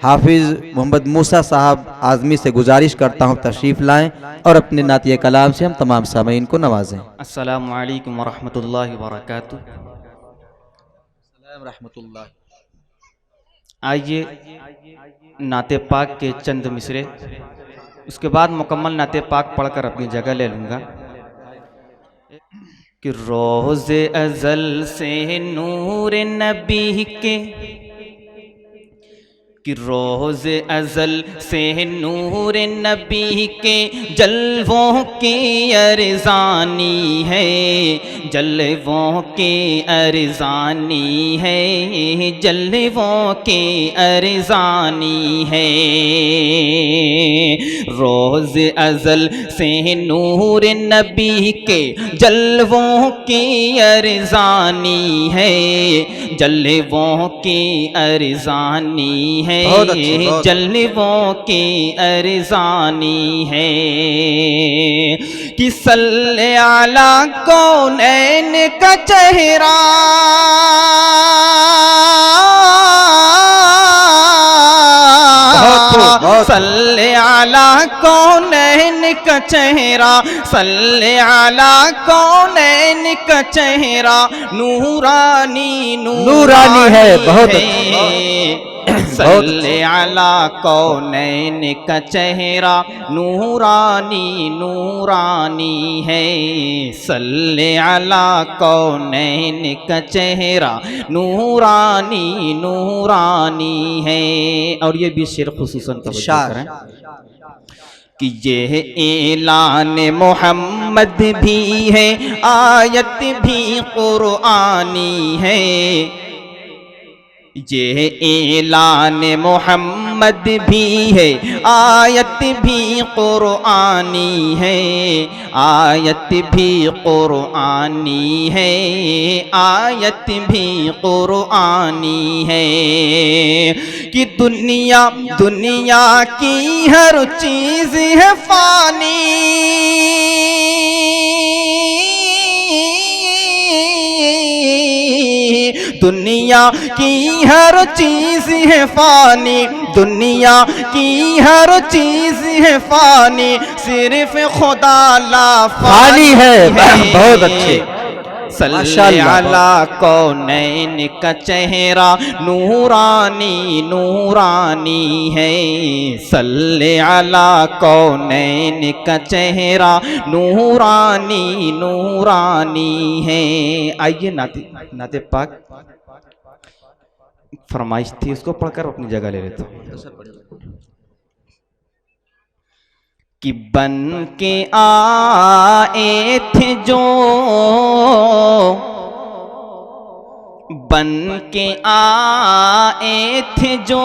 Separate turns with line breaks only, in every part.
हाफिज़ मोहम्मद मूसा साहब आज़मी से गुजारिश करता हूँ तशरीफ़ लाएँ और अपने नातिए कलाम से हम तमाम सामीन को नवाजें।
अस्सलामु अलैकुम वरहमतुल्लाहि वबरकातुहू। आइए नाते पाक के चंद मिसरे, उसके बाद मुकम्मल नाते पाक पढ़कर अपनी जगह ले लूँगा। कि रोज़े अज़ल से नूर नबी के, कि रोज़ अज़ल से नूर नबी के जलवों की अरज़ानी है, जलवों की अरज़ानी है, जलवों की अरज़ानी है। रोज़ अज़ल से नूर नबी के जलवों की अरज़ानी है, जलवों की अरज़ानी है, जलवों की अरज़ानी है। कि सल्ले अला कौनैन का चेहरा, सल्ले अला कौनैन का चेहरा, सल्ले अला कौनैन का चेहरा, नूरानी
नूरानी है। बहुत
सल्ले अला कौनैन का चेहरा, नूरानी नूरानी है। सल्ले अला कौनैन का चेहरा, नूरानी नूरानी है। और ये भी शेर खुसूसन तवज्जो करें कि ये ऐलान मोहम्मद भी है, आयत भी कुरआनी है। ये ऐलान मोहम्मद भी है, आयत भी कुरआनी है, आयत भी कुरआनी है, आयत भी कुरआनी है। कि दुनिया दुनिया की हर चीज़ है फानी, दुनिया की हर चीज़ है फानी, दुनिया की हर चीज़ है फानी, सिर्फ खुदा ला फानी है।
बहुत अच्छे।
सल्ले अला कौनैन का चेहरा, नूरानी नूरानी है। सल्ले अला कौनैन का चेहरा, नूरानी नूरानी है। आइए नाते पाक फरमाइश थी, उसको पढ़कर अपनी जगह ले लेता हूँ। कि बन के आए थे जो, बन के आए थे जो,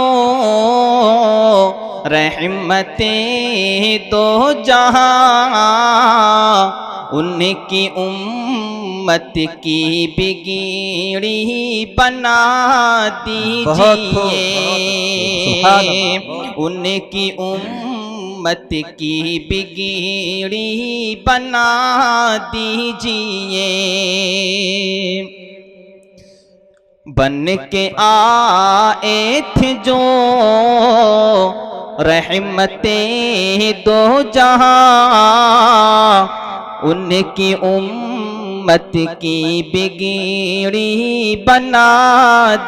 रहमते दो जहां, उनकी उम्मत की बिगड़ी बना दीजिए, उनकी उम्मत की बिगड़ी बना दीजिए। बन के आए थे जो, रहमते दो जहां, उनकी उम्मत की बिगड़ी बना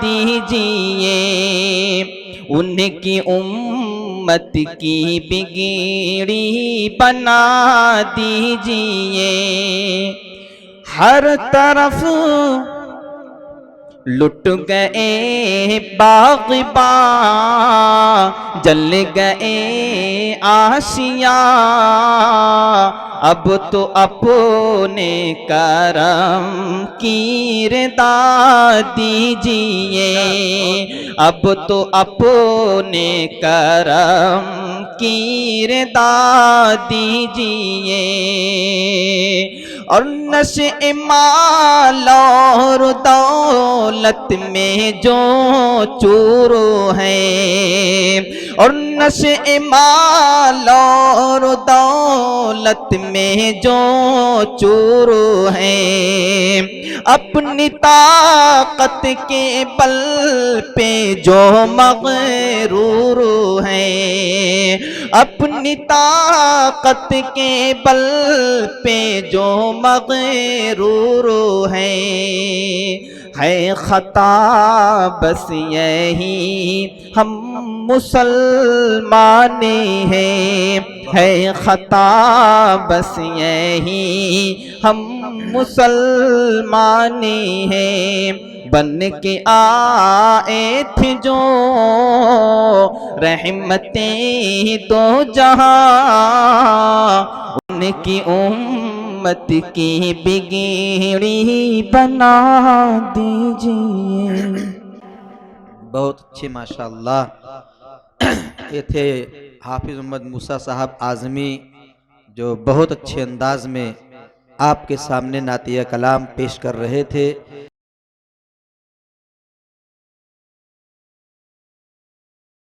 दीजिए, उनकी उम्मत की बिगड़ी बना दीजिए। हर तरफ लुट गए बाग़बां, जल गए आशियाँ, अब तो अपने करम की रिदा दीजिए, अब तो अपने करम की रिदा दीजिए। और नशे माल और दौलत में जो चूर है, और
नशे माल और दौलत में जो चूर हैं, अपनी ताकत के बल पे जो मगरूर हैं, अपनी ताकत के बल पे जो मगरूर है खता बस यही हम मुसलमान हैं, है खता बस यही हम मुसलमान हैं। बन के आए थे जो रहमतें दो जहां, उनकी उम्मत की बिगड़ी बना दीजिए।
बहुत अच्छे माशाअल्लाह। ये थे हाफिज़ मोहम्मद मूसा साहब आज़मी, जो बहुत अच्छे अंदाज में आपके सामने नातिया कलाम पेश कर रहे थे।